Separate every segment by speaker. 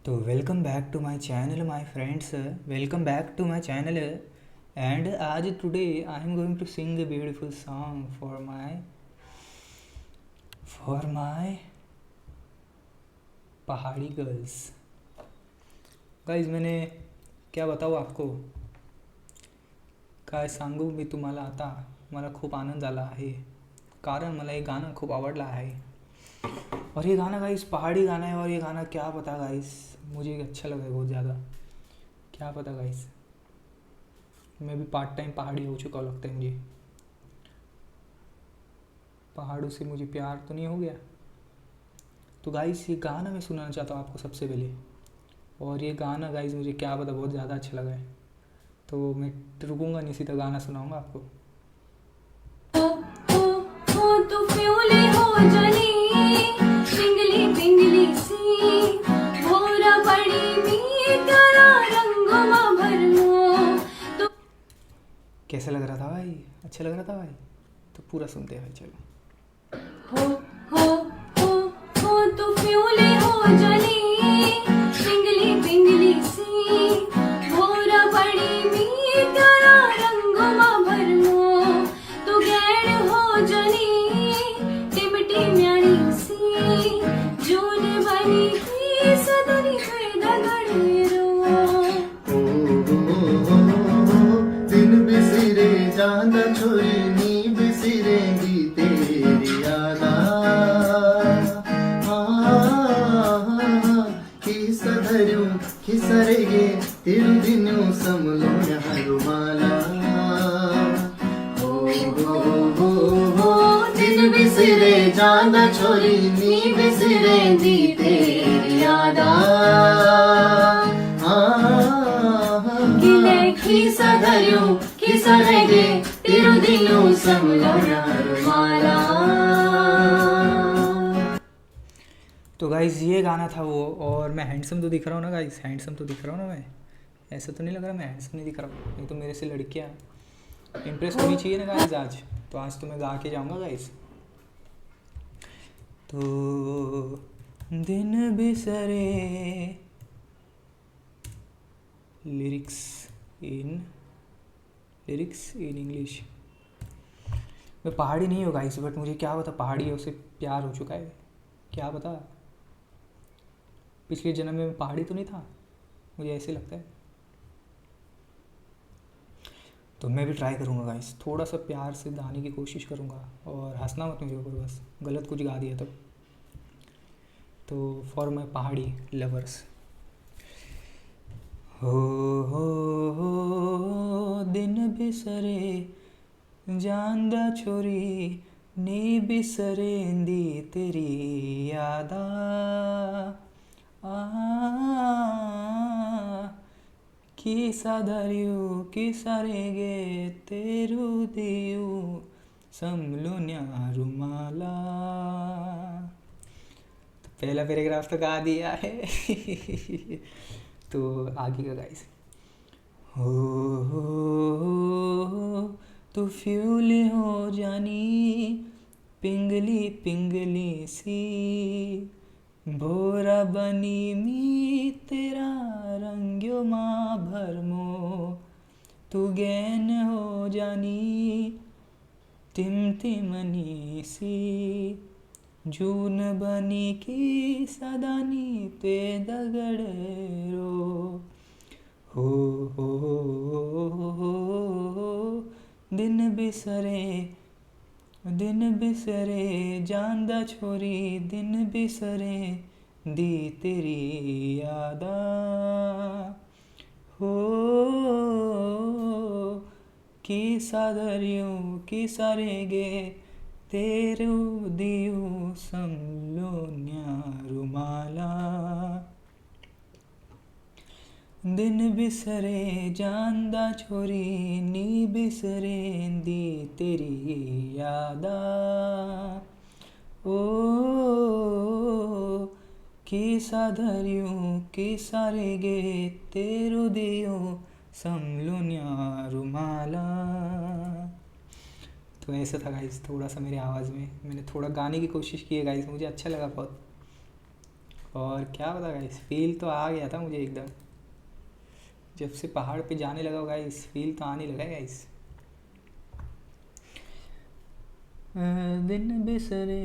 Speaker 1: तो welcome back to my channel my friends, welcome back to my channel. And आज today I am going to sing a beautiful song for my Pahadi girls. Guys मैंने क्या बताऊ आपको, काय सांगू मी तुम्हाला आता। मला खूप आनंद झाला आहे कारण मला हे गाणं खूप आवडलं आहे। और ये गाना गाइस पहाड़ी गाना है, और ये गाना क्या पता गाइस मुझे अच्छा लगा है बहुत ज़्यादा। क्या पता गाइस, मैं भी पार्ट टाइम पहाड़ी हो चुका लगता है मुझे। पहाड़ों से मुझे प्यार तो नहीं हो गया। तो गाइस ये गाना मैं सुनाना चाहता हूँ आपको सबसे पहले, और ये गाना गाइस मुझे क्या पता बहुत ज़्यादा अच्छा लगा है, तो मैं रुकूंगा नहीं, सीधा गाना सुनाऊंगा आपको।
Speaker 2: हो तू फ्योली हो जनी पिंगली पिंगली सी भोरा पड़ी मी तेरा रंगमा भरलो तो
Speaker 1: कैसा लग रहा था भाई? अच्छा लग रहा था भाई? तो पूरा सुनते हैं भाई, चलो।
Speaker 2: हो हो हो हो तू फ्योली हो जनी पिंगली पिंगली सी भोरा पड़ी मी तेरा रंगमा भरलो तू गैर हो जनी टिमटी म्याणी सी जून बनी की सदनी पैदा गड़ेरो
Speaker 3: दिन बिसरे जाना छोरी नी बिसरेंगी तेरी यादा किसधरू किसरेगे तिरु दिनु समलो रुमाला हो दिन बिसरे जाना छोरी नी बिसरेंगी तेरी यादा
Speaker 2: किले खीसा धर्यो खीसा रहेगे तिरु दिनु समलो रुमाला।
Speaker 1: तो गाइज़ ये गाना था वो, और मैं हैंडसम तो दिख रहा हूँ ना गाइज़? हैंडसम तो दिख रहा हूँ ना मैं? ऐसा तो नहीं लग रहा मैं हैंडसम नहीं दिख रहा हूँ? नहीं तो मेरे से लड़कियाँ इम्प्रेस होनी चाहिए ना गाइज़ आज। तो आज तो मैं गा के जाऊँगा गाइज़। तो दिन बिसरे लिरिक्स इन इंग्लिश। मैं पहाड़ी नहीं हूँ गाइस, बट मुझे क्या पता पहाड़ियों से प्यार हो चुका है। क्या पता पिछले जन्म में मैं पहाड़ी तो नहीं था, मुझे ऐसे लगता है। तो मैं भी ट्राई करूँगा गाइस, थोड़ा सा प्यार से गाने की कोशिश करूँगा, और हंसना मत मेरे ऊपर बस, गलत कुछ गा दिया तो फॉर माई पहाड़ी लवर्स। हो दिन बिसरे ਜਾਂਦਾ छोरी नी बिसरेंदी तेरी यादा की साधर्यू की सारेगे तेरू दियू समलुन्या रुमाला। तो पहला पैराग्राफ तो गा दिया है। तो आगे का गाइस। हो तू फ्यूली हो जानी पिंगली पिंगली सी भोरा बनी मी तेरा रंग्यो माँ भरमो तू गैन हो जानी तिमतिमनी सी जून बनी की सदानी पे दगड़ेरो हो दिन बिसरे ਜਾਂਦਾ छोरी दिन बिसरे दी तेरी यादा हो की साधर्यों की सारेगे तेरू दियू समलोन्या रुमाला। दिन बिसरे ਜਾਂਦਾ छोरी नी बिसरेंदी तेरी यादा ओ की साधर्यों की सारेगे तेरू दियो समलुन्या रुमाला। तो ऐसा था गाइस, थोड़ा सा मेरे आवाज़ में मैंने थोड़ा गाने की कोशिश की है गाइस, मुझे अच्छा लगा बहुत। और क्या पता गाइस, फील तो आ गया था मुझे एकदम, जब से पहाड़ पे जाने लगा गाइस फील तो आने लगा गाइस। दिन बिसरे,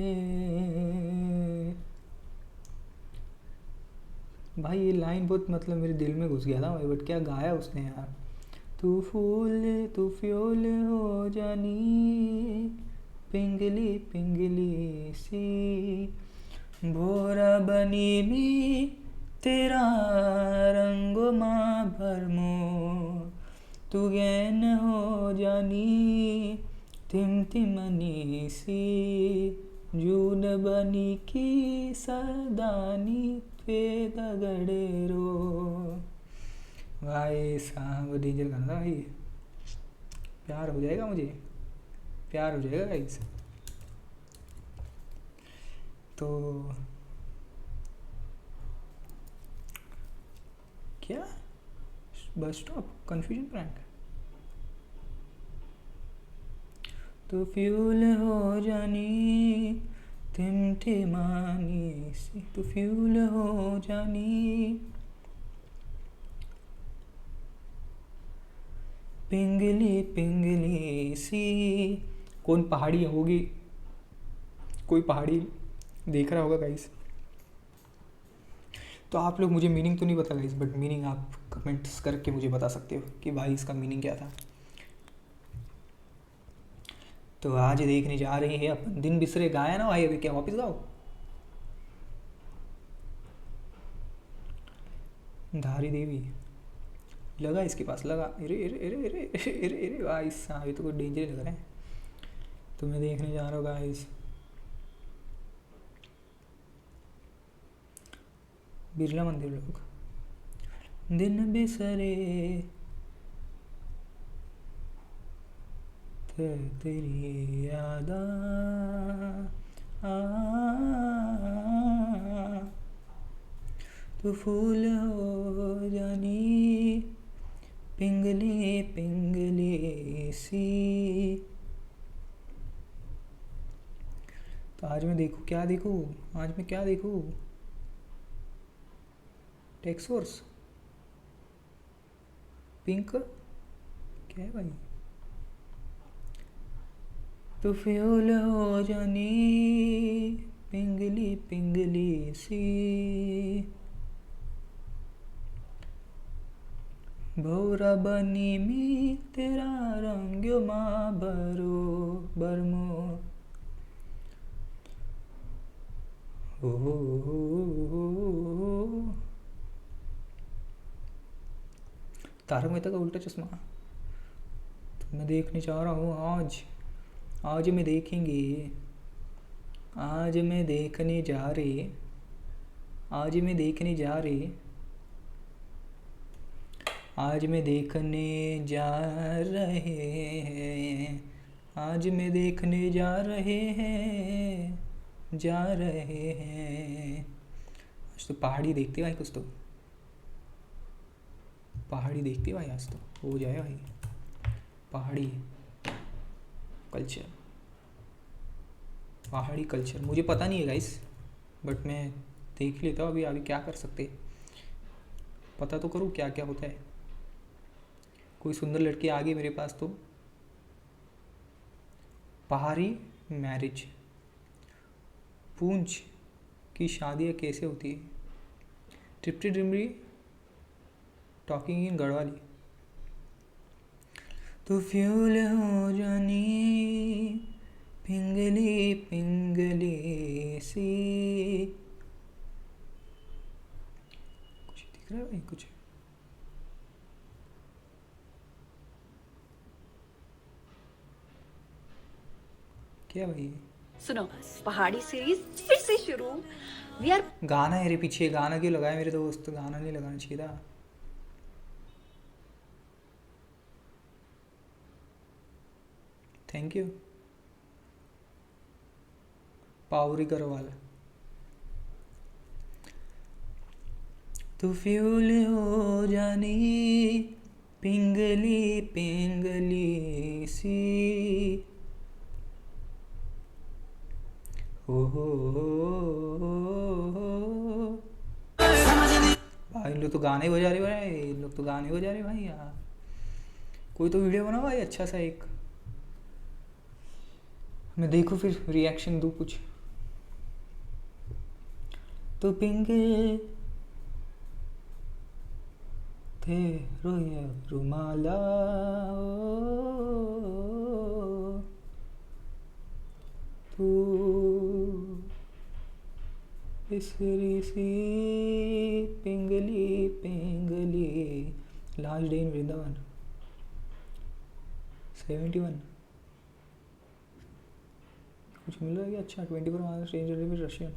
Speaker 1: भाई ये लाइन बहुत मतलब मेरे दिल में घुस गया था भाई, बट क्या गाया उसने यार। तू फूल तू फ्यूल हो जानी, पिंगली पिंगली सी, भोरा बनी मी तेरा रंग माँ भरमो, तू गैन हो जानी तिम तिमनी सी, जून बनी की सरदानी पे दगड़ेरो। भाई साहब डेंजर गाना था भाई, प्यार हो जाएगा मुझे, प्यार हो जाएगा गाइस। तो क्या बस स्टॉप कन्फ्यूजन प्रैंक, तो फ्यूल हो जानी टिमटिमानी सी, तो फ्यूल हो जानी पिंगली पिंगली सी। कौन पहाड़ी होगी, कोई पहाड़ी देख रहा होगा गाइस, तो आप लोग मुझे मीनिंग तो नहीं बता गाइस, बट मीनिंग आप कमेंट्स करके मुझे बता सकते हो कि भाई इसका मीनिंग क्या था। तो आज देखने जा रहे हैं अपन दिन बिसरे, गाया ना भाई, अभी क्या वापस गाओ। धारी देवी लगा इसके पास, लगा, अरे अरे अरे अरे अरे अरे अरे भाई साहब ये तो कोई डेंजर लग रहा है। तो मैं देखने जा रहा हूँ गाइस बिरला मंदिर लोग, दिन बिसरे तेरी याद तू फूल हो जानी पिंगली पिंगली सी। तो आज मैं देखूँ क्या देखूँ, आज मैं क्या देखूँ, टेक्सोर्स पिंक क्या है भाई, तो फ्यूल हो जानी पिंगली पिंगली सी, भौरा बनी मी तेरा रंग माँ बरो बरमो, तारक मेहता का उल्टा चश्मा। तो मैं देखने जा रहा हूँ आज, आज मैं देखेंगे, आज मैं देखने जा रहे, आज मैं देखने जा रहे, आज मैं देखने जा रहे हैं, आज मैं देखने जा रहे हैं, जा रहे हैं। आज तो पहाड़ी देखते भाई, कुछ तो पहाड़ी देखते भाई, आज तो हो जाए भाई पहाड़ी कल्चर, पहाड़ी कल्चर मुझे पता नहीं है गाइस, बट मैं देख लेता हूँ। अभी अभी क्या कर सकते, पता तो करूँ क्या क्या होता है। कोई सुंदर लड़की आ गई मेरे पास तो, पहाड़ी मैरिज, पूंछ की शादियाँ कैसे होती है, टिप्टी डिमरी टॉकिंग इन गढ़वाली, तो फ्यूल हो जानी पिंगली पिंगली सी। कुछ दिख रहा है भाई, कुछ क्या भाई,
Speaker 4: सुनो पहाड़ी सीरीज फिर से शुरू। वी आर
Speaker 1: गाना है रे पीछे, गाना क्यों लगाया मेरे दोस्त, गाना नहीं लगाना चाहिए था। Thank you Pauri Garhwal. तो फ्यूल हो जानी पिंगली पिंगली सी, हो लोग तो गाने बजा रहे भाई, इन लोग तो गाने बजा रहे भाई यार। कोई तो वीडियो बनाओ भाई अच्छा सा एक, मैं देखूँ फिर रिएक्शन दूँ कुछ। तो पिंगे थे रोया रुमाला तू बिसरी सी पिंगली पिंगली। लास्ट डे इन वृंदावन 71 कुछ मिल रहा है क्या? अच्छा 24 hours range with Russian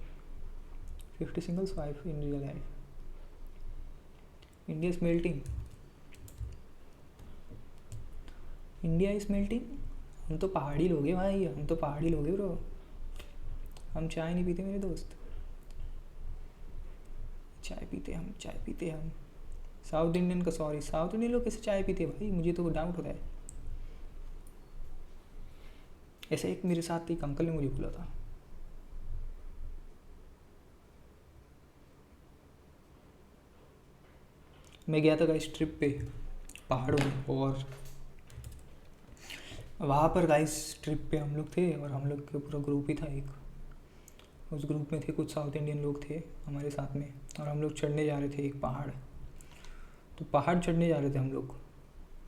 Speaker 1: 50 singles 5 in real life. India is melting. India is melting. हम तो पहाड़ी लोग हैं भाई, हम तो पहाड़ी लोग हैं ब्रो। हम चाय नहीं पीते मेरे दोस्त, चाय पीते हम, चाय पीते हम। साउथ इंडियन का सॉरी, साउथ इंडियन लोग कैसे चाय पीते हैं भाई, मुझे तो डाउट होता है। ऐसे एक मेरे साथ एक अंकल ने मुझे बोला था। मैं गया था गाइस ट्रिप पे पहाड़ों में, और वहाँ पर गाइस ट्रिप पे हम लोग थे, और हम लोग का पूरा ग्रुप ही था एक। उस ग्रुप में थे कुछ साउथ इंडियन लोग थे हमारे साथ में, और हम लोग चढ़ने जा रहे थे एक पहाड़। तो पहाड़ चढ़ने जा रहे थे हम लोग,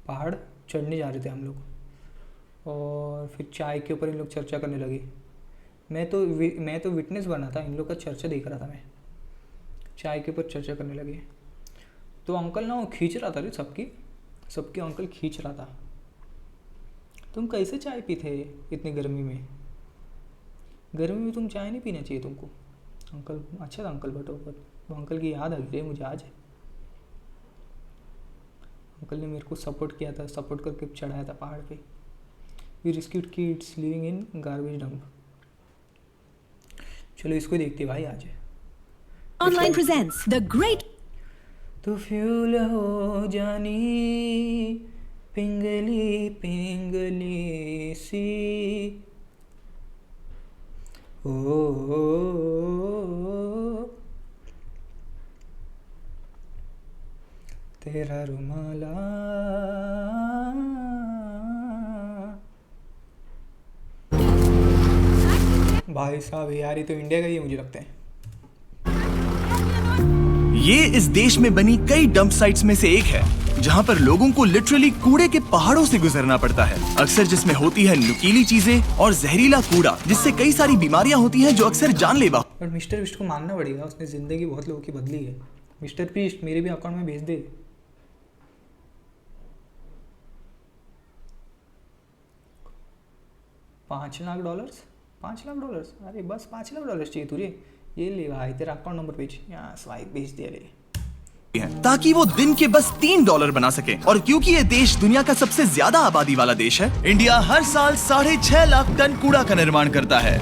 Speaker 1: पहाड़ चढ़ने जा रहे थे हम लोग, और फिर चाय के ऊपर इन लोग चर्चा करने लगे। मैं तो विटनेस बना था, इन लोग का चर्चा देख रहा था मैं। चाय के ऊपर चर्चा करने लगे, तो अंकल ना वो खींच रहा था रे सबकी अंकल खींच रहा था। तुम कैसे चाय पीते इतनी गर्मी में? गर्मी में तुम चाय नहीं पीना चाहिए तुमको। अंकल अच्छा था अंकल, बट वो अंकल की याद आ गई रे मुझे आज। अंकल ने मेरे को सपोर्ट किया था, सपोर्ट करके चढ़ाया था पहाड़ पे। We rescued kids living in garbage dump. चलो इसको देखते भाई आज।
Speaker 5: Online presents the great
Speaker 1: तो फ्यूल हो जानी पिंगली पिंगली सी ओ तेरा रुमाला। भाई साहब यार ये तो इंडिया का ही है मुझे लगता है।
Speaker 6: ये इस देश में बनी कई डंप साइट्स में से एक है, जहां पर लोगों को लिटरली कूड़े के पहाड़ों से गुजरना पड़ता है, अक्सर जिसमें होती है नुकीली चीजें और जहरीला कूड़ा, जिससे कई सारी बीमारियां होती हैं जो अक्सर जानलेवा।
Speaker 1: और मिस्टर बिस्ट को मानना पड़ेगा, उसने जिंदगी बहुत लोगों की बदली है। मिस्टर बिस्ट मेरे भी अकाउंट में भेज दे। $5 लाख, अरे बस $5 लाख चाहिए तुझे? ये ले भाई तेरा अकाउंट नंबर भेज, यहाँ स्वाइप भेज दे रे,
Speaker 6: ताकि वो दिन के बस $3 बना सके। और क्योंकि ये देश दुनिया का सबसे ज्यादा आबादी वाला देश है, इंडिया हर साल 6.5 लाख टन कूड़ा का निर्माण करता है।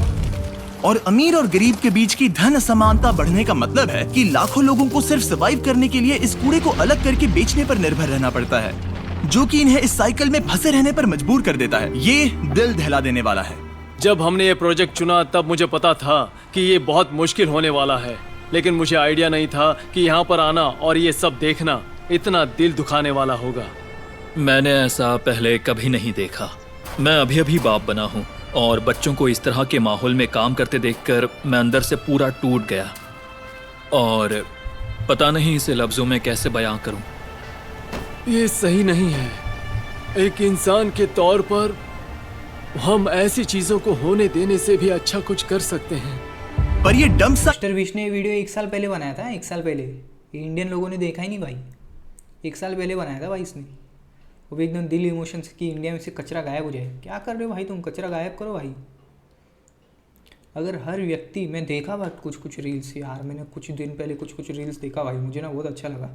Speaker 6: और अमीर और गरीब के बीच की धन असमानता बढ़ने का मतलब है कि लाखों लोगों को सिर्फ सर्वाइव करने के लिए इस कूड़े को अलग करके बेचने पर निर्भर रहना पड़ता है, जो कि इन्हें इस साइकिल में फंसे रहने पर मजबूर कर देता है। ये दिल दहला देने वाला है।
Speaker 7: जब हमने ये प्रोजेक्ट चुना तब मुझे पता था कि ये बहुत मुश्किल होने वाला है, लेकिन मुझे आइडिया नहीं था कि यहाँ पर आना और ये सब देखना इतना दिल दुखाने वाला होगा।
Speaker 8: मैंने ऐसा पहले कभी नहीं देखा। मैं अभी अभी बाप बना हूँ, और बच्चों को इस तरह के माहौल में काम करते देखकर मैं अंदर से पूरा टूट गया, और पता नहीं इसे लफ्जों में कैसे बयां करूँ।
Speaker 7: ये सही नहीं है। एक इंसान के तौर पर हम ऐसी चीजों को होने देने से भी अच्छा कुछ कर सकते हैं।
Speaker 6: पर ये डंप
Speaker 1: मिस्टर बिस्ट ने वीडियो 1 साल पहले बनाया था, 1 साल पहले। ये इंडियन लोगों ने देखा ही नहीं भाई, 1 साल पहले बनाया था भाई इसने। वो भी एकदम दिल इमोशंस की इंडिया में से कचरा गायब हो जाए। क्या कर रहे हो भाई तुम, कचरा गायब करो भाई। अगर हर व्यक्ति, मैं देखा बट कुछ रील्स यार, मैंने कुछ दिन पहले कुछ रील्स देखा भाई, मुझे ना बहुत अच्छा लगा।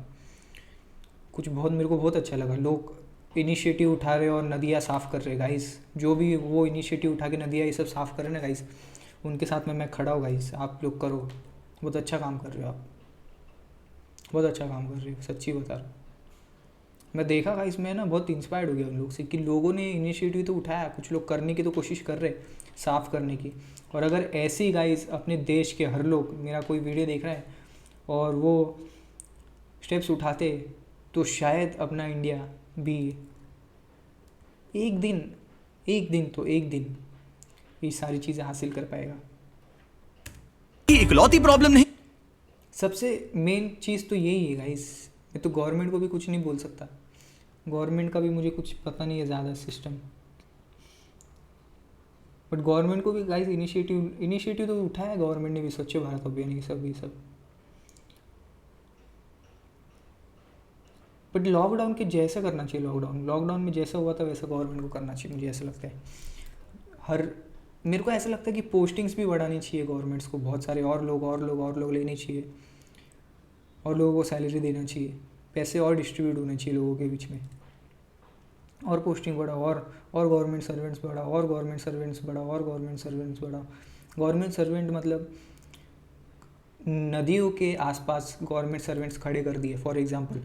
Speaker 1: मेरे को बहुत अच्छा लगा। लोग इनिशिएटिव उठा रहे और नदियाँ साफ़ कर रहे गाइस। जो भी वो इनिशिएटिव उठा के नदियाँ ये सब साफ़ कर रहे हैं ना गाइस, उनके साथ में मैं खड़ा हूँ गाइस। आप लोग करो, बहुत अच्छा काम कर रहे हो आप, बहुत अच्छा काम कर रहे हो, सच्ची बता रहा हूँ। मैं देखा गाइस, मैं ना बहुत इंस्पायर्ड हो गया उन लोग से कि लोगों ने इनिशिएटिव तो उठाया, कुछ लोग करने की तो कोशिश कर रहे साफ़ करने की। और अगर ऐसे ही गाइस अपने देश के हर लोग, मेरा कोई वीडियो देख रहा है और वो स्टेप्स उठाते तो शायद अपना इंडिया भी एक दिन ये सारी चीज़ें हासिल कर पाएगा।
Speaker 6: इकलौती प्रॉब्लम नहीं।
Speaker 1: सबसे मेन चीज़ तो यही है गाइस। मैं तो गवर्नमेंट को भी कुछ नहीं बोल सकता, गवर्नमेंट का भी मुझे कुछ पता नहीं है ज़्यादा सिस्टम, बट गवर्नमेंट को भी गाइस इनिशिएटिव तो उठाया है गवर्नमेंट ने भी, स्वच्छ भारत अभियान ये सब। बट लॉकडाउन के जैसा करना चाहिए, लॉकडाउन में जैसा हुआ था वैसा गवर्नमेंट को करना चाहिए, मुझे ऐसा लगता है। मेरे को ऐसा लगता है कि पोस्टिंग्स भी बढ़ानी चाहिए गवर्नमेंट्स को, बहुत सारे और लोग लेने चाहिए, और लोगों को सैलरी देना चाहिए, पैसे और डिस्ट्रीब्यूट होने चाहिए लोगों के बीच में, और पोस्टिंग बढ़ा, और गवर्नमेंट सर्वेंट्स बढ़ा, और गवर्नमेंट सर्वेंट मतलब नदियों के आसपास गवर्नमेंट सर्वेंट्स खड़े कर दिए। फॉर एग्जांपल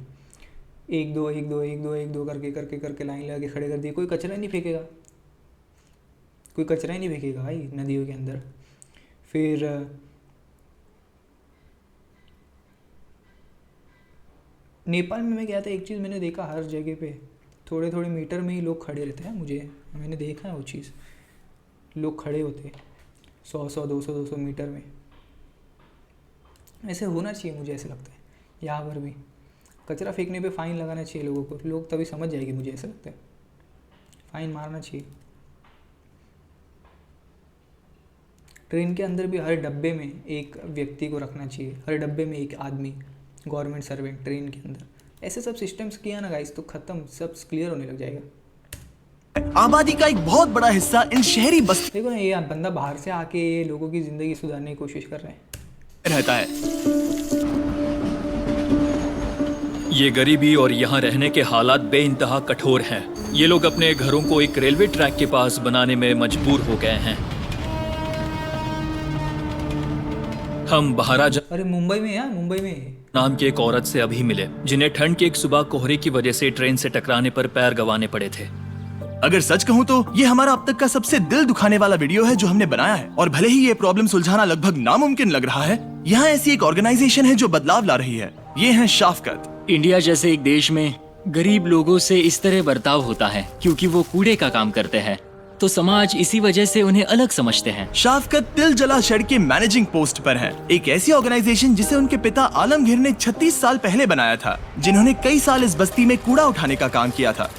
Speaker 1: एक दो करके लाइन लगा के खड़े कर दिए। कोई कचरा नहीं फेंकेगा भाई नदियों के अंदर। फिर नेपाल में मैं गया था, एक चीज़ मैंने देखा, हर जगह पे थोड़े मीटर में ही लोग खड़े रहते हैं। मैंने देखा है वो चीज़, लोग खड़े होते 100 200 मीटर में। ऐसे होना चाहिए, मुझे ऐसा लगता है। यहाँ पर भी कचरा फेंकने पे फ़ाइन लगाना चाहिए लोगों को, लोग तभी समझ जाएगी, मुझे ऐसा लगता है। फ़ाइन मारना चाहिए। ट्रेन के अंदर भी हर डब्बे में एक व्यक्ति को रखना चाहिए, हर डब्बे में एक आदमी गवर्नमेंट सर्वेंट ट्रेन के अंदर। ऐसे सब सिस्टम्स किया ना गाइस तो ख़त्म, सब क्लियर होने लग जाएगा।
Speaker 6: आबादी का एक बहुत बड़ा हिस्सा इन शहरी बस्ती
Speaker 1: देखो ना, ये बंदा बाहर से आके ये लोगों की ज़िंदगी सुधारने की कोशिश कर रहे हैं
Speaker 6: रहता है।
Speaker 8: ये गरीबी और यहाँ रहने के हालात बेइंतहा कठोर हैं। ये लोग अपने घरों को एक रेलवे ट्रैक के पास बनाने में मजबूर हो गए हैं। हम महाराजा
Speaker 1: अरे मुंबई में
Speaker 8: नाम की एक औरत से अभी मिले, जिन्हें ठंड की एक सुबह कोहरे की वजह से ट्रेन से टकराने पर पैर गंवाने पड़े थे।
Speaker 6: अगर सच कहूँ तो ये हमारा अब तक का सबसे दिल दुखाने वाला वीडियो है जो हमने बनाया है। और भले ही ये प्रॉब्लम सुलझाना लगभग नामुमकिन लग रहा है, यहाँ ऐसी एक ऑर्गेनाइजेशन है जो बदलाव ला रही है। ये है शाफकत।
Speaker 9: इंडिया जैसे एक देश में गरीब लोगों से इस तरह बर्ताव होता है क्योंकि वो कूड़े का काम करते हैं, तो समाज इसी वजह से उन्हें अलग समझते हैं।
Speaker 6: शाफकत तिल जला शेड के मैनेजिंग पोस्ट पर हैं। एक ऐसी ऑर्गेनाइजेशन जिसे उनके पिता आलमगीर ने 36 साल पहले बनाया था, जिन्होंने कई साल इस बस्ती में कूड़ा उठाने का काम किया था।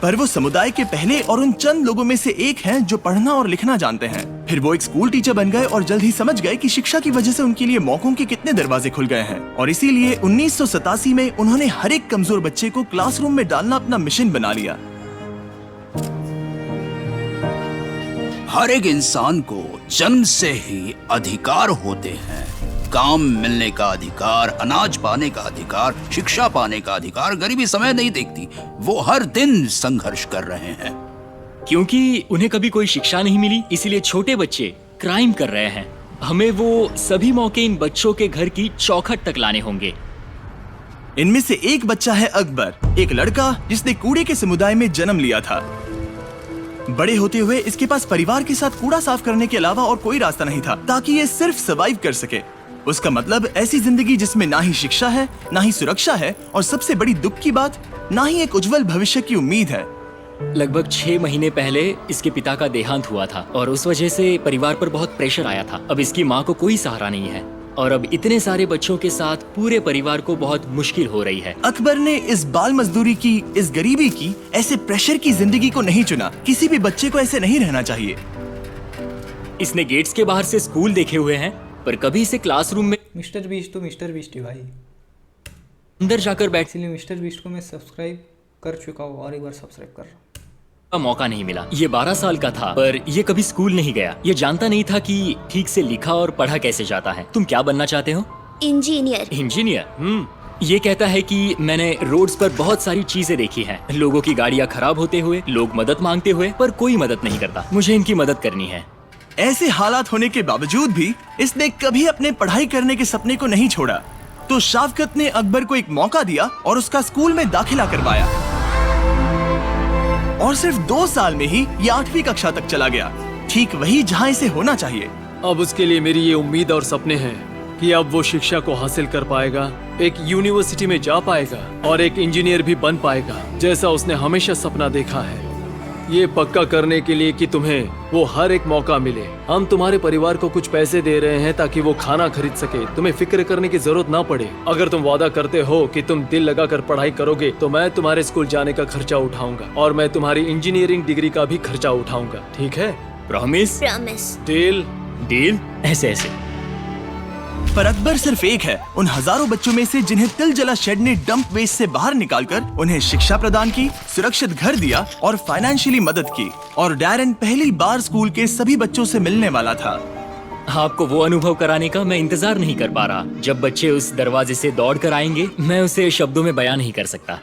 Speaker 6: पर वो समुदाय के पहले और उन चंद लोगों में से एक हैं जो पढ़ना और लिखना जानते हैं। फिर वो एक स्कूल टीचर बन गए और जल्द ही समझ गए कि शिक्षा की वजह से उनके लिए मौकों के कितने दरवाजे खुल गए हैं। और इसीलिए 1987 में उन्होंने हर एक कमजोर बच्चे को क्लासरूम में डालना अपना मिशन बना लिया।
Speaker 10: हर एक इंसान को जन्म से ही अधिकार होते हैं। काम मिलने का अधिकार, अनाज पाने का अधिकार, शिक्षा पाने का अधिकार। गरीबी समय नहीं देखती, वो हर दिन संघर्ष कर रहे हैं।
Speaker 9: क्योंकि उन्हें कभी कोई शिक्षा नहीं मिली, इसीलिए छोटे बच्चे क्राइम कर रहे हैं। हमें वो सभी मौके इन बच्चों के घर की चौखट तक लाने होंगे।
Speaker 6: इनमें से एक बच्चा है अकबर, एक लड़का जिसने कूड़े के समुदाय में जन्म लिया था। बड़े होते हुए इसके पास परिवार के साथ कूड़ा साफ करने के अलावा और कोई रास्ता नहीं था ताकि ये सिर्फ सर्वाइव कर सके। उसका मतलब ऐसी जिंदगी जिसमें ना ही शिक्षा है, ना ही सुरक्षा है, और सबसे बड़ी दुख की बात, ना ही एक उज्जवल भविष्य की उम्मीद है।
Speaker 9: लगभग 6 महीने पहले इसके पिता का देहांत हुआ था और उस वजह से परिवार पर बहुत प्रेशर आया था। अब इसकी माँ को कोई सहारा नहीं है और अब इतने सारे बच्चों के साथ पूरे परिवार को बहुत मुश्किल हो रही है।
Speaker 6: अकबर ने इस बाल मजदूरी की, इस गरीबी की, ऐसे प्रेशर की जिंदगी को नहीं चुना। किसी भी बच्चे को ऐसे नहीं रहना चाहिए।
Speaker 9: इसने गेट्स के बाहर से स्कूल देखे हुए हैं, पर कभी इसे क्लासरूम में
Speaker 1: मिस्टर बीस्ट तो मिस्टर बीस्ट है भाई,
Speaker 9: अंदर जाकर बैठ
Speaker 1: इसलिए मिस्टर बीस्ट को मैं सब्सक्राइब कर चुका हूँ और एक बार सब्सक्राइब कर रहा हूँ।
Speaker 9: का मौका नहीं मिला। ये 12 साल का था पर ये कभी स्कूल नहीं गया। ये जानता नहीं था कि ठीक से लिखा और पढ़ा कैसे जाता है। तुम क्या बनना चाहते हो? इंजीनियर। ये कहता है कि मैंने रोड्स पर बहुत सारी चीजें देखी हैं, लोगों की गाड़ियाँ खराब होते हुए, लोग मदद मांगते हुए, पर कोई मदद नहीं करता। मुझे इनकी मदद करनी है।
Speaker 6: ऐसे हालात होने के बावजूद भी इसने कभी अपने पढ़ाई करने के सपने को नहीं छोड़ा। तो शाफकत ने अकबर को एक मौका दिया और उसका स्कूल में दाखिला करवाया और सिर्फ 2 साल में ही ये 8वीं कक्षा तक चला गया, ठीक वही जहाँ इसे होना चाहिए।
Speaker 7: अब उसके लिए मेरी ये उम्मीद और सपने हैं कि अब वो शिक्षा को हासिल कर पाएगा, एक यूनिवर्सिटी में जा पाएगा और एक इंजीनियर भी बन पाएगा, जैसा उसने हमेशा सपना देखा है। ये पक्का करने के लिए कि तुम्हें वो हर एक मौका मिले, हम तुम्हारे परिवार को कुछ पैसे दे रहे हैं ताकि वो खाना खरीद सके, तुम्हें फिक्र करने की जरूरत ना पड़े। अगर तुम वादा करते हो कि तुम दिल लगाकर पढ़ाई करोगे तो मैं तुम्हारे स्कूल जाने का खर्चा उठाऊंगा और मैं तुम्हारी इंजीनियरिंग डिग्री का भी खर्चा उठाऊंगा, ठीक है?
Speaker 9: प्रॉमिस?
Speaker 11: प्रॉमिस।
Speaker 9: डील? डील? ऐसे ऐसे।
Speaker 6: पर अकबर सिर्फ एक है उन हजारों बच्चों में से जिन्हें तिलजला शेड ने डंप वेस्ट से बाहर निकालकर उन्हें शिक्षा प्रदान की, सुरक्षित घर दिया और फाइनेंशियली मदद की। और डैरेन पहली बार स्कूल के सभी बच्चों से मिलने वाला था।
Speaker 9: आपको वो अनुभव कराने का मैं इंतजार नहीं कर पा रहा। जब बच्चे उस दरवाजे से दौड़ कर आएंगे, मैं उसे शब्दों में बयान नहीं कर सकता।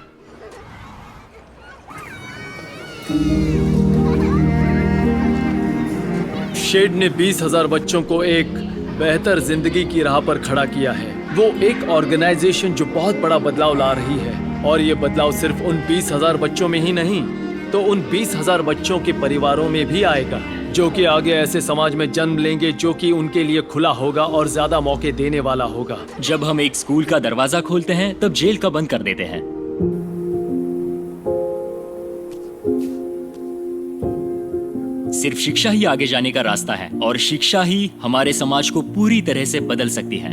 Speaker 7: शेड ने 20,000 बच्चों को एक बेहतर जिंदगी की राह पर खड़ा किया है। वो एक ऑर्गेनाइजेशन जो बहुत बड़ा बदलाव ला रही है, और ये बदलाव सिर्फ उन 20,000 बच्चों में ही नहीं, तो उन 20,000 बच्चों के परिवारों में भी आएगा, जो कि आगे ऐसे समाज में जन्म लेंगे जो कि उनके लिए खुला होगा और ज्यादा मौके देने वाला होगा।
Speaker 9: जब हम एक स्कूल का दरवाजा खोलते हैं तब जेल का बंद कर देते हैं। सिर्फ शिक्षा ही आगे जाने का रास्ता है और शिक्षा ही हमारे समाज को पूरी तरह से बदल सकती है।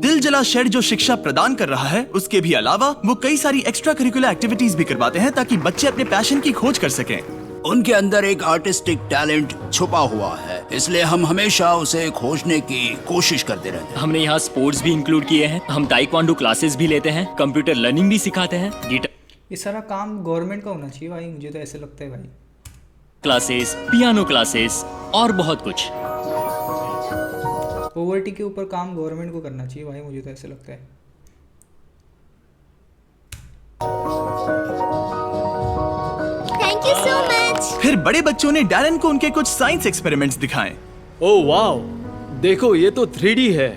Speaker 6: तिलजला शेड जो शिक्षा प्रदान कर रहा है, उसके भी अलावा वो कई सारी एक्स्ट्रा करिकुलर एक्टिविटीज भी करवाते हैं ताकि बच्चे अपने पैशन की खोज कर सकें।
Speaker 10: उनके अंदर एक आर्टिस्टिक टैलेंट छुपा हुआ है, इसलिए हम हमेशा उसे खोजने की कोशिश करते रहते हैं।
Speaker 9: हमने यहाँ स्पोर्ट्स भी इंक्लूड किए हैं, हम ताइक्वांडो क्लासेस भी लेते हैं, कंप्यूटर लर्निंग भी सिखाते हैं, गिटार
Speaker 1: ये सारा काम गवर्नमेंट का होना चाहिए भाई, मुझे तो ऐसे लगता है भाई।
Speaker 9: क्लासेस, पियानो क्लासेस और बहुत कुछ।
Speaker 1: पॉवर्टी के ऊपर काम गवर्नमेंट को करना चाहिए भाई, मुझे तो ऐसे लगता है।
Speaker 11: Thank you so much.
Speaker 6: फिर बड़े बच्चों ने डैरेन को उनके कुछ साइंस एक्सपेरिमेंट्स दिखाए।
Speaker 7: ओह वाओ, देखो ये तो 3D है।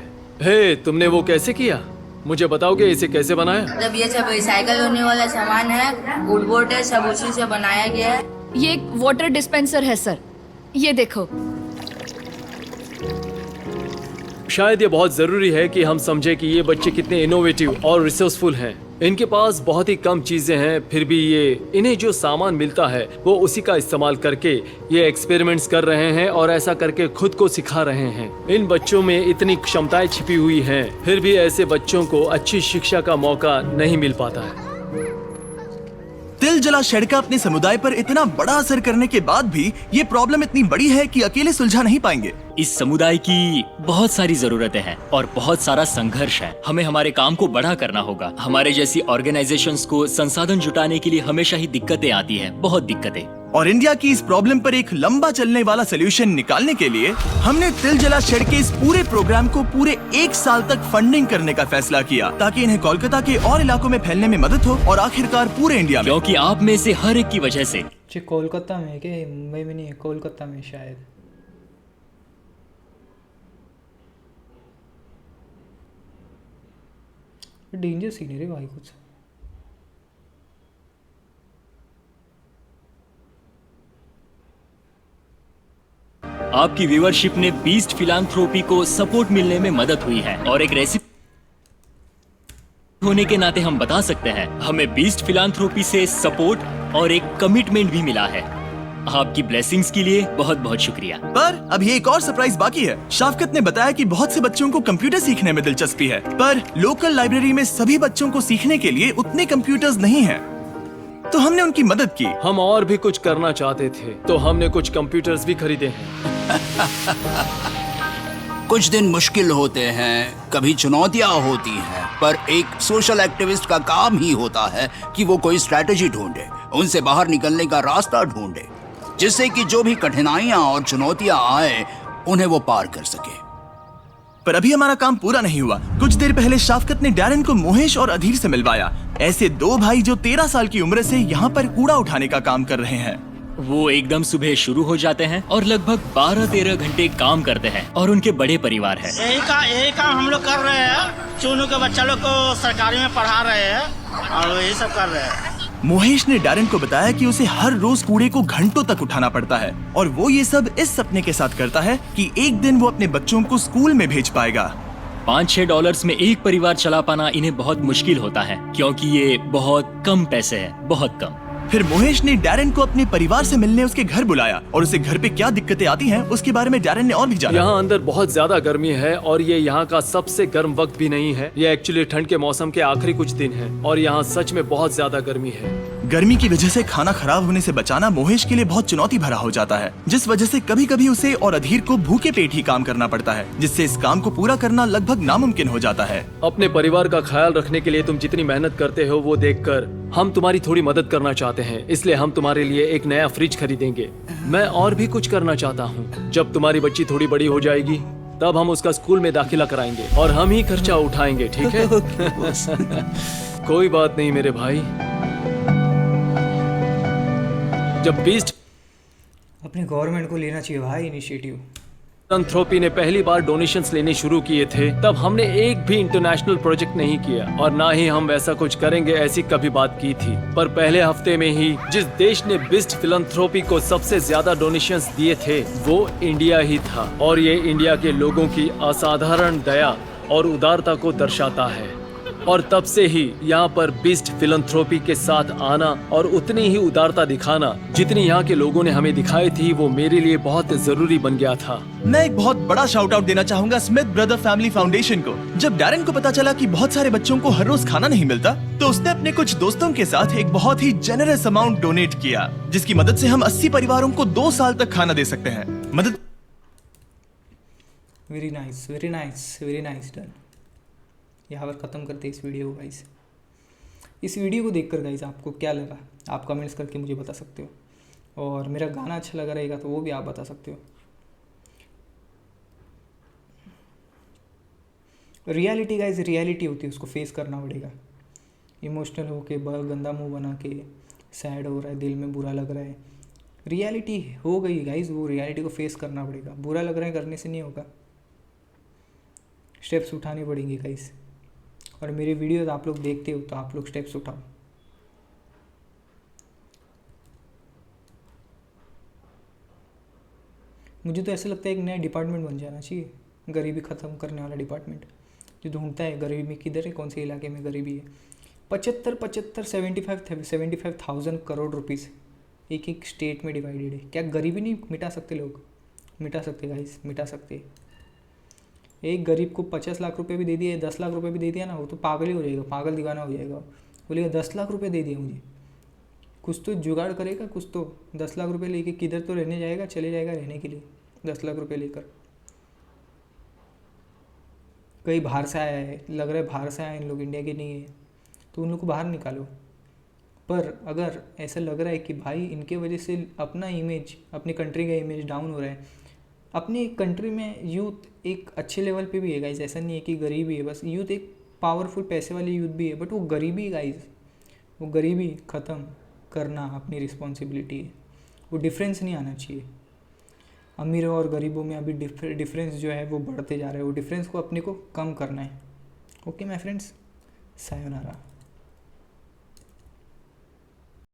Speaker 7: हे, तुमने वो कैसे किया? मुझे बताओगे इसे कैसे बनाया?
Speaker 12: मतलब ये सब रिसाइकल होने वाला सामान है, गुडबोर्ड है, सब उसी से बनाया गया है।
Speaker 13: ये एक वाटर डिस्पेंसर है सर, ये देखो।
Speaker 7: शायद ये बहुत जरूरी है कि हम समझे कि ये बच्चे कितने इनोवेटिव और रिसोर्सफुल हैं। इनके पास बहुत ही कम चीजें हैं, फिर भी इन्हें जो सामान मिलता है वो उसी का इस्तेमाल करके ये एक्सपेरिमेंट्स कर रहे हैं और ऐसा करके खुद को सिखा रहे हैं। इन बच्चों में इतनी क्षमताएं छिपी हुई हैं, फिर भी ऐसे बच्चों को अच्छी शिक्षा का मौका नहीं मिल पाता है।
Speaker 6: तिलजला शेड का अपने समुदाय पर इतना बड़ा असर करने के बाद भी ये प्रॉब्लम इतनी बड़ी है कि अकेले सुलझा नहीं पाएंगे।
Speaker 9: इस समुदाय की बहुत सारी जरूरतें हैं और बहुत सारा संघर्ष है। हमें हमारे काम को बड़ा करना होगा। हमारे जैसी ऑर्गेनाइजेशंस को संसाधन जुटाने के लिए हमेशा ही दिक्कतें आती हैं, बहुत दिक्कतें।
Speaker 6: और इंडिया की इस प्रॉब्लम पर एक लंबा चलने वाला सोल्यूशन निकालने के लिए हमने तिलजला शेड के इस पूरे प्रोग्राम को पूरे 1 साल तक फंडिंग करने का फैसला किया, ताकि इन्हें कोलकाता के और इलाकों में फैलने में मदद हो और आखिरकार पूरे इंडिया में।
Speaker 9: क्योंकि आप में से हर एक की वजह से।
Speaker 1: कोलकाता में क्या, मुंबई में नहीं है, कोलकाता में शायद। डेंजर सीन है रे भाई कुछ।
Speaker 9: आपकी व्यूअरशिप ने बीस्ट फिलांथ्रोपी को सपोर्ट मिलने में मदद हुई है और एक रेसिपी होने के नाते हम बता सकते हैं हमें बीस्ट फिलांथ्रोपी से सपोर्ट और एक कमिटमेंट भी मिला है। आपकी ब्लेसिंग्स के लिए बहुत बहुत शुक्रिया।
Speaker 6: पर अभी एक और सरप्राइज बाकी है। शाफकत ने बताया कि बहुत से बच्चों को कंप्यूटर सीखने में दिलचस्पी है, पर लोकल लाइब्रेरी में सभी बच्चों को सीखने के लिए उतने कंप्यूटर्स नहीं हैं। तो हमने उनकी मदद की।
Speaker 7: हम और भी कुछ करना चाहते थे, तो हमने कुछ कंप्यूटर्स भी खरीदे हैं।
Speaker 10: कुछ दिन मुश्किल होते हैं, कभी चुनौतियां होती हैं, पर एक सोशल एक्टिविस्ट का काम ही होता है कि वो कोई स्ट्रैटेजी ढूंढे, उनसे बाहर निकलने का रास्ता ढूंढे, जिससे कि जो भी कठिनाइयां और चुनौतियां आए उन्हें वो पार कर सके।
Speaker 6: पर अभी हमारा काम पूरा नहीं हुआ। कुछ देर पहले शाफकत ने डैरेन को मोहेश और अधीर से मिलवाया। ऐसे 2 भाई जो 13 साल की उम्र से यहाँ पर कूड़ा उठाने का काम कर रहे हैं।
Speaker 9: वो एकदम सुबह शुरू हो जाते हैं और लगभग 12-13 घंटे काम करते हैं और उनके बड़े परिवार है।
Speaker 14: यही काम हम लोग कर रहे हैं। चुनू के बच्चा लोग को सरकारी में पढ़ा रहे हैं और यही सब कर रहे हैं।
Speaker 6: मोहेश ने डैरेन को बताया कि उसे हर रोज कूड़े को घंटों तक उठाना पड़ता है और वो ये सब इस सपने के साथ करता है कि एक दिन वो अपने बच्चों को स्कूल में भेज पाएगा।
Speaker 9: $5-6 में एक परिवार चला पाना इन्हें बहुत मुश्किल होता है, क्योंकि ये बहुत कम पैसे है, बहुत कम।
Speaker 6: फिर मोहेश ने डैरेन को अपने परिवार से मिलने उसके घर बुलाया और उसे घर पे क्या दिक्कतें आती हैं उसके बारे में डैरेन ने और भी जाना।
Speaker 7: यहाँ अंदर बहुत ज्यादा गर्मी है और ये यहाँ का सबसे गर्म वक्त भी नहीं है। ये एक्चुअली ठंड के मौसम के आखिरी कुछ दिन है और यहाँ सच में बहुत ज्यादा गर्मी है।
Speaker 6: गर्मी की वजह से खाना खराब होने से बचाना मोहेश के लिए बहुत चुनौती भरा हो जाता है, जिस वजह से कभी कभी उसे और अधीर को भूखे पेट ही काम करना पड़ता है, जिससे इस काम को पूरा करना लगभग नामुमकिन हो जाता है।
Speaker 7: अपने परिवार का ख्याल रखने के लिए तुम जितनी मेहनत करते हो वो देखकर हम तुम्हारी थोड़ी मदद करना चाहते हैं, इसलिए हम तुम्हारे लिए एक नया फ्रिज खरीदेंगे। मैं और भी कुछ करना चाहता हूँ। जब तुम्हारी बच्ची थोड़ी बड़ी हो जाएगी तब हम उसका स्कूल में दाखिला कराएंगे और हम ही खर्चा उठाएंगे, ठीक है? कोई बात नहीं मेरे भाई। जब बीस्ट
Speaker 1: अपने गवर्नमेंट को लेना चाहिए भाई इनिशिएटिव।
Speaker 7: फिलैंथ्रोपी ने पहली बार डोनेशंस लेने शुरू किए थे तब हमने एक भी इंटरनेशनल प्रोजेक्ट नहीं किया और ना ही हम वैसा कुछ करेंगे ऐसी कभी बात की थी। पर पहले हफ्ते में ही जिस देश ने बिस्ट फिलैंथ्रोपी को सबसे ज्यादा डोनेशंस दिए थे वो इंडिया ही था और ये इंडिया के लोगों की असाधारण दया और उदारता को दर्शाता है। और तब से ही यहाँ पर बिस्ट फिलैंथ्रोपी के साथ आना और उतनी ही उदारता दिखाना जितनी यहाँ के लोगों ने हमें दिखाई थी वो मेरे लिए बहुत जरूरी बन गया था।
Speaker 6: मैं एक बहुत बड़ा शाउट आउट देना चाहूंगा स्मिथ ब्रदर फैमिली फाउंडेशन को। जब डैरेन को पता चला कि बहुत सारे बच्चों को हर रोज खाना नहीं मिलता तो उसने अपने कुछ दोस्तों के साथ एक बहुत ही जेनरस अमाउंट डोनेट किया, जिसकी मदद से हम 80 परिवारों को 2 साल तक खाना दे सकते हैं। मदद
Speaker 1: very nice, very nice, very nice done. यहाँ पर ख़त्म करते हैं इस वीडियो को गाइस। इस वीडियो को देखकर गाइस आपको क्या लगा आप कमेंट्स करके मुझे बता सकते हो और मेरा गाना अच्छा लगा रहेगा तो वो भी आप बता सकते हो। रियलिटी गाइस रियलिटी होती है, उसको फेस करना पड़ेगा। इमोशनल होके गंदा मुंह बना के सैड हो रहा है, दिल में बुरा लग रहा है, रियलिटी हो गई गाइस, वो रियलिटी को फेस करना पड़ेगा। बुरा लग रहा है करने से नहीं होगा, स्टेप्स उठाने पड़ेंगे गाइस। और मेरे वीडियोस आप लोग देखते हो तो आप लोग स्टेप्स उठाओ। मुझे तो ऐसा लगता है एक नया डिपार्टमेंट बन जाना चाहिए, गरीबी ख़त्म करने वाला डिपार्टमेंट, जो ढूंढता है गरीबी किधर है, कौन से इलाके में गरीबी है। 75,000 करोड़ रुपीज़ एक एक स्टेट में डिवाइडेड है। क्या गरीबी नहीं मिटा सकते लोग? मिटा सकते गाइस, मिटा सकते। एक गरीब को 50 लाख रुपए भी दे दिए, 10 लाख रुपए भी दे दिया ना, वो तो पागल ही हो जाएगा, पागल दीवाना हो जाएगा। बोलेगा 10 लाख रुपए दे दिए मुझे, कुछ तो जुगाड़ करेगा, कुछ तो 10 लाख रुपए लेके किधर तो रहने जाएगा, चले जाएगा रहने के लिए 10 लाख रुपए लेकर। कहीं बाहर से आया है, लग रहा है बाहर से आए इन लोग, इंडिया के नहीं है, तो उन लोग को बाहर निकालो। पर अगर ऐसा लग रहा है कि भाई इनके वजह से अपना इमेज, अपनी कंट्री का इमेज डाउन हो रहा है, अपनी कंट्री में यूथ एक अच्छे लेवल पे भी है गाइस, ऐसा नहीं है कि गरीबी है बस, यूथ एक पावरफुल पैसे वाली यूथ भी है, बट वो गरीबी गाइस, वो गरीबी ख़त्म करना अपनी रिस्पॉन्सिबिलिटी है। वो डिफरेंस नहीं आना चाहिए। अमीरों और गरीबों में अभी डिफरेंस जो है वो बढ़ते जा रहा है, वो डिफरेंस को अपने को कम करना है। Okay my friends, sayonara.